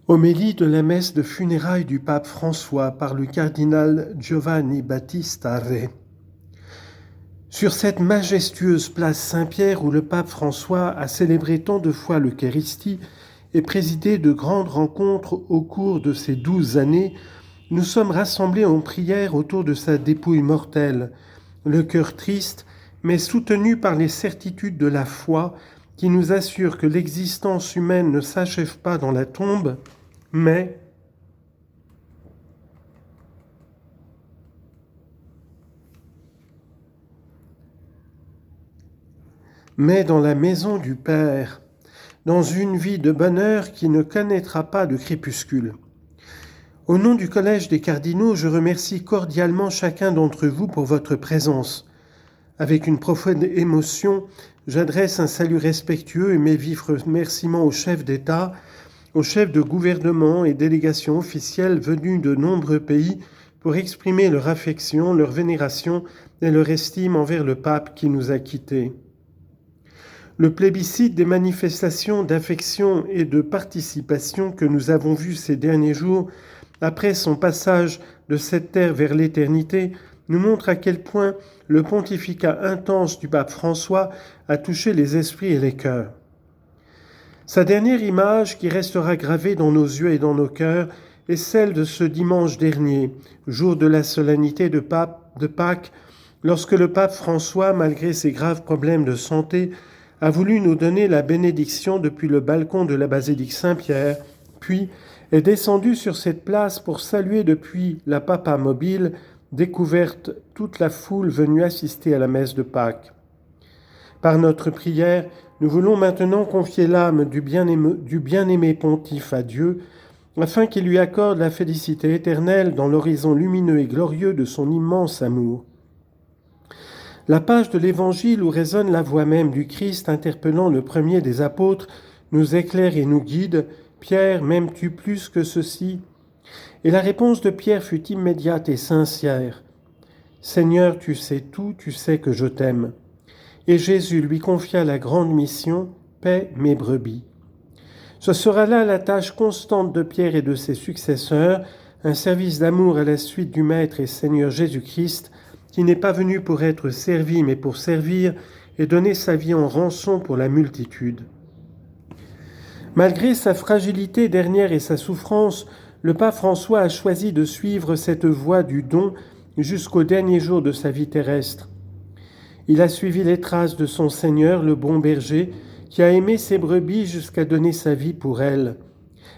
Homélie de la messe de funérailles du pape François par le cardinal Giovanni Battista Re. Sur cette majestueuse place Saint-Pierre où le pape François a célébré tant de fois l'Eucharistie et présidé de grandes rencontres au cours de ces 12 années, nous sommes rassemblés en prière autour de sa dépouille mortelle, le cœur triste, mais soutenu par les certitudes de la foi qui nous assurent que l'existence humaine ne s'achève pas dans la tombe, mais dans la maison du Père, dans une vie de bonheur qui ne connaîtra pas de crépuscule. Au nom du Collège des cardinaux, je remercie cordialement chacun d'entre vous pour votre présence. Avec une profonde émotion, j'adresse un salut respectueux et mes vifs remerciements aux chefs d'État, aux chefs de gouvernement et délégations officielles venus de nombreux pays pour exprimer leur affection, leur vénération et leur estime envers le pape qui nous a quittés. Le plébiscite des manifestations d'affection et de participation que nous avons vu ces derniers jours, après son passage de cette terre vers l'éternité, nous montre à quel point le pontificat intense du pape François a touché les esprits et les cœurs. Sa dernière image qui restera gravée dans nos yeux et dans nos cœurs est celle de ce dimanche dernier, jour de la solennité de Pâques, lorsque le pape François, malgré ses graves problèmes de santé, a voulu nous donner la bénédiction depuis le balcon de la basilique Saint-Pierre, puis est descendu sur cette place pour saluer depuis la Papa mobile, découverte toute la foule venue assister à la messe de Pâques. Par notre prière, nous voulons maintenant confier l'âme du bien-aimé pontife à Dieu, afin qu'il lui accorde la félicité éternelle dans l'horizon lumineux et glorieux de son immense amour. La page de l'Évangile où résonne la voix même du Christ interpellant le premier des apôtres nous éclaire et nous guide. « Pierre, m'aimes-tu plus que ceci ?» Et la réponse de Pierre fut immédiate et sincère. « Seigneur, tu sais tout, tu sais que je t'aime. » Et Jésus lui confia la grande mission « Paix mes brebis ». Ce sera là la tâche constante de Pierre et de ses successeurs, un service d'amour à la suite du Maître et Seigneur Jésus-Christ, qui n'est pas venu pour être servi, mais pour servir et donner sa vie en rançon pour la multitude. Malgré sa fragilité dernière et sa souffrance, le pape François a choisi de suivre cette voie du don jusqu'au dernier jour de sa vie terrestre. Il a suivi les traces de son Seigneur, le bon berger, qui a aimé ses brebis jusqu'à donner sa vie pour elles.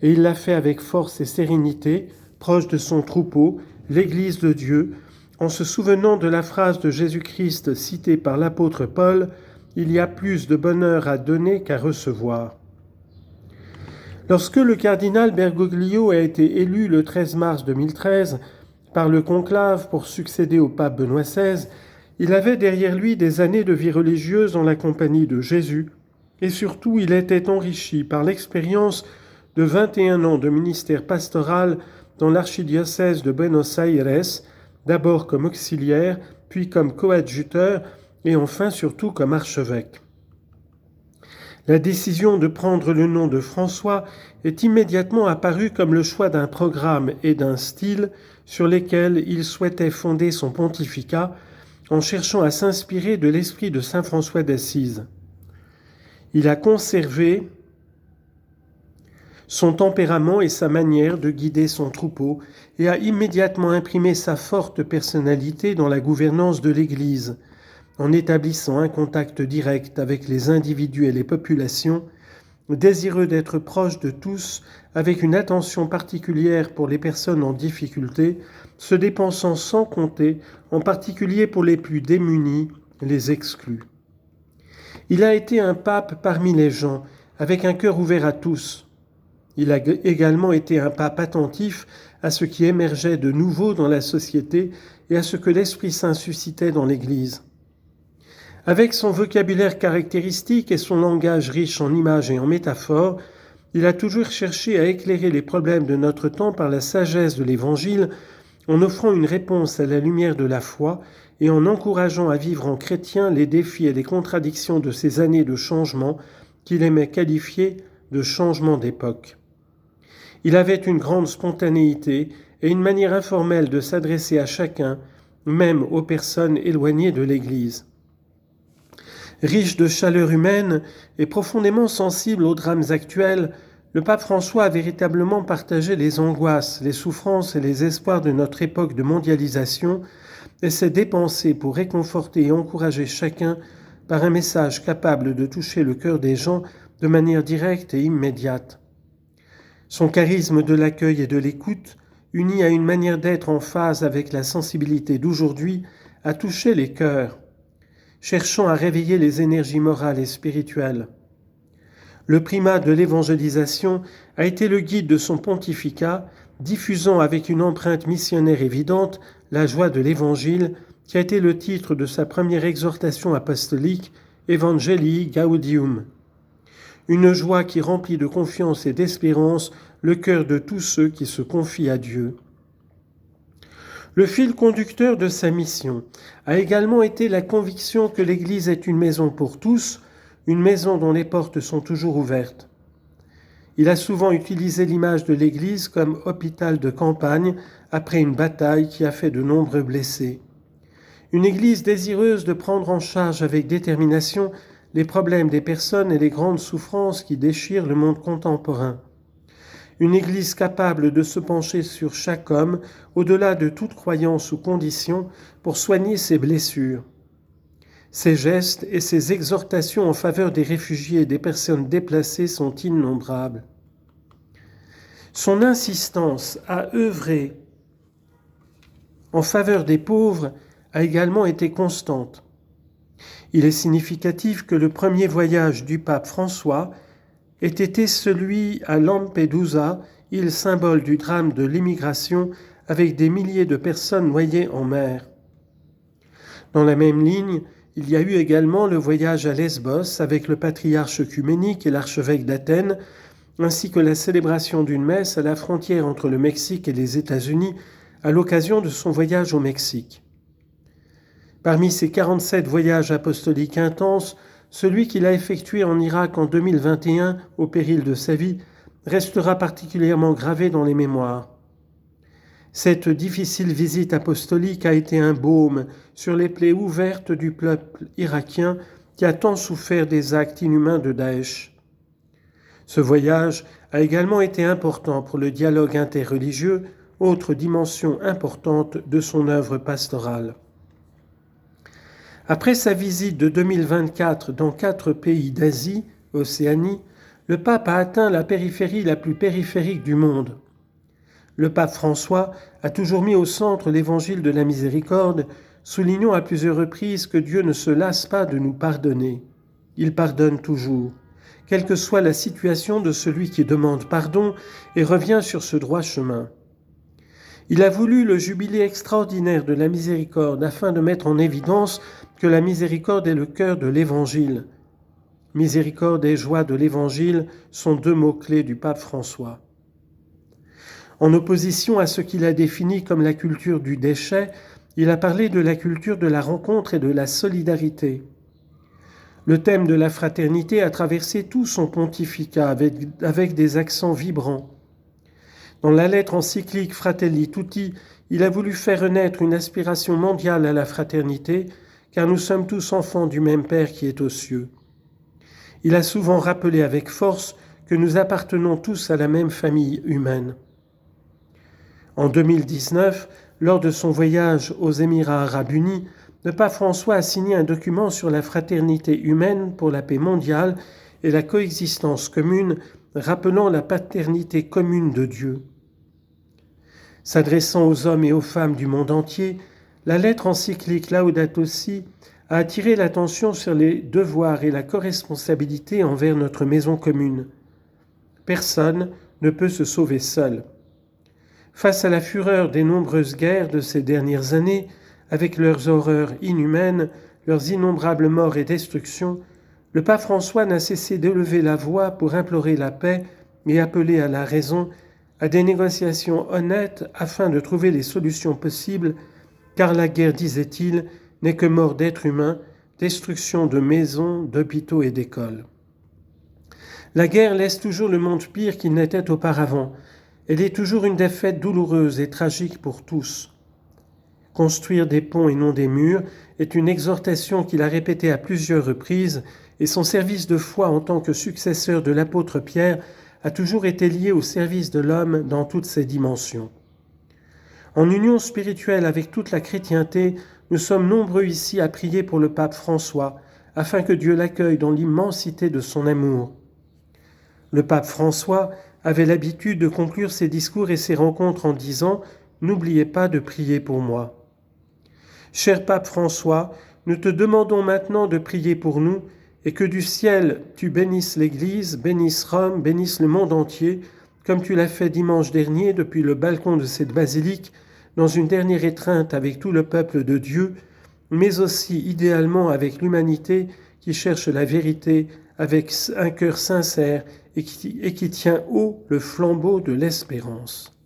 Et il l'a fait avec force et sérénité, proche de son troupeau, l'Église de Dieu, en se souvenant de la phrase de Jésus-Christ citée par l'apôtre Paul, « Il y a plus de bonheur à donner qu'à recevoir ». Lorsque le cardinal Bergoglio a été élu le 13 mars 2013 par le conclave pour succéder au pape Benoît XVI, il avait derrière lui des années de vie religieuse en la compagnie de Jésus, et surtout il était enrichi par l'expérience de 21 ans de ministère pastoral dans l'archidiocèse de Buenos Aires, d'abord comme auxiliaire, puis comme coadjuteur, et enfin surtout comme archevêque. La décision de prendre le nom de François est immédiatement apparue comme le choix d'un programme et d'un style sur lesquels il souhaitait fonder son pontificat en cherchant à s'inspirer de l'esprit de saint François d'Assise. Il a conservé son tempérament et sa manière de guider son troupeau et a immédiatement imprimé sa forte personnalité dans la gouvernance de l'Église, en établissant un contact direct avec les individus et les populations, désireux d'être proche de tous, avec une attention particulière pour les personnes en difficulté, se dépensant sans compter, en particulier pour les plus démunis, les exclus. Il a été un pape parmi les gens, avec un cœur ouvert à tous. Il a également été un pape attentif à ce qui émergeait de nouveau dans la société et à ce que l'Esprit Saint suscitait dans l'Église. Avec son vocabulaire caractéristique et son langage riche en images et en métaphores, il a toujours cherché à éclairer les problèmes de notre temps par la sagesse de l'Évangile, en offrant une réponse à la lumière de la foi et en encourageant à vivre en chrétien les défis et les contradictions de ces années de changement qu'il aimait qualifier de changement d'époque. Il avait une grande spontanéité et une manière informelle de s'adresser à chacun, même aux personnes éloignées de l'Église. Riche de chaleur humaine et profondément sensible aux drames actuels, le pape François a véritablement partagé les angoisses, les souffrances et les espoirs de notre époque de mondialisation et s'est dépensé pour réconforter et encourager chacun par un message capable de toucher le cœur des gens de manière directe et immédiate. Son charisme de l'accueil et de l'écoute, uni à une manière d'être en phase avec la sensibilité d'aujourd'hui, a touché les cœurs, cherchant à réveiller les énergies morales et spirituelles. Le primat de l'évangélisation a été le guide de son pontificat, diffusant avec une empreinte missionnaire évidente la joie de l'Évangile, qui a été le titre de sa première exhortation apostolique, Evangelii Gaudium. Une joie qui remplit de confiance et d'espérance le cœur de tous ceux qui se confient à Dieu. Le fil conducteur de sa mission a également été la conviction que l'Église est une maison pour tous, une maison dont les portes sont toujours ouvertes. Il a souvent utilisé l'image de l'Église comme hôpital de campagne après une bataille qui a fait de nombreux blessés. Une Église désireuse de prendre en charge avec détermination les problèmes des personnes et les grandes souffrances qui déchirent le monde contemporain. Une Église capable de se pencher sur chaque homme, au-delà de toute croyance ou condition, pour soigner ses blessures. Ses gestes et ses exhortations en faveur des réfugiés et des personnes déplacées sont innombrables. Son insistance à œuvrer en faveur des pauvres a également été constante. Il est significatif que le premier voyage du pape François ait été celui à Lampedusa, île symbole du drame de l'immigration, avec des milliers de personnes noyées en mer. Dans la même ligne, il y a eu également le voyage à Lesbos avec le patriarche œcuménique et l'archevêque d'Athènes, ainsi que la célébration d'une messe à la frontière entre le Mexique et les États-Unis à l'occasion de son voyage au Mexique. Parmi ces 47 voyages apostoliques intenses, celui qu'il a effectué en Irak en 2021, au péril de sa vie, restera particulièrement gravé dans les mémoires. Cette difficile visite apostolique a été un baume sur les plaies ouvertes du peuple irakien qui a tant souffert des actes inhumains de Daesh. Ce voyage a également été important pour le dialogue interreligieux, autre dimension importante de son œuvre pastorale. Après sa visite de 2024 dans 4 pays d'Asie, Océanie, le pape a atteint la périphérie la plus périphérique du monde. Le pape François a toujours mis au centre l'évangile de la miséricorde, soulignant à plusieurs reprises que Dieu ne se lasse pas de nous pardonner. Il pardonne toujours, quelle que soit la situation de celui qui demande pardon et revient sur ce droit chemin. Il a voulu le jubilé extraordinaire de la miséricorde afin de mettre en évidence que la miséricorde est le cœur de l'Évangile. Miséricorde et joie de l'Évangile sont 2 mots-clés du pape François. En opposition à ce qu'il a défini comme la culture du déchet, il a parlé de la culture de la rencontre et de la solidarité. Le thème de la fraternité a traversé tout son pontificat avec des accents vibrants. Dans la lettre encyclique Fratelli Tutti, il a voulu faire renaître une aspiration mondiale à la fraternité, car nous sommes tous enfants du même Père qui est aux cieux. Il a souvent rappelé avec force que nous appartenons tous à la même famille humaine. En 2019, lors de son voyage aux Émirats arabes unis, le pape François a signé un document sur la fraternité humaine pour la paix mondiale et la coexistence commune, rappelant la paternité commune de Dieu. S'adressant aux hommes et aux femmes du monde entier, la lettre encyclique Laudato Si a attiré l'attention sur les devoirs et la corresponsabilité envers notre maison commune. Personne ne peut se sauver seul. Face à la fureur des nombreuses guerres de ces dernières années, avec leurs horreurs inhumaines, leurs innombrables morts et destructions, le pape François n'a cessé d'élever la voix pour implorer la paix et appeler à la raison, à des négociations honnêtes afin de trouver les solutions possibles, car la guerre, disait-il, n'est que mort d'êtres humains, destruction de maisons, d'hôpitaux et d'écoles. La guerre laisse toujours le monde pire qu'il n'était auparavant, Elle est toujours une défaite douloureuse et tragique pour tous. Construire des ponts et non des murs est une exhortation qu'il a répétée à plusieurs reprises, et son service de foi en tant que successeur de l'apôtre Pierre a toujours été lié au service de l'homme dans toutes ses dimensions. En union spirituelle avec toute la chrétienté, nous sommes nombreux ici à prier pour le pape François, afin que Dieu l'accueille dans l'immensité de son amour. Le pape François avait l'habitude de conclure ses discours et ses rencontres en disant « N'oubliez pas de prier pour moi ». Cher pape François, nous te demandons maintenant de prier pour nous et que du ciel tu bénisses l'Église, bénisses Rome, bénisses le monde entier, comme tu l'as fait dimanche dernier depuis le balcon de cette basilique, dans une dernière étreinte avec tout le peuple de Dieu, mais aussi idéalement avec l'humanité qui cherche la vérité avec un cœur sincère et qui tient haut le flambeau de l'espérance.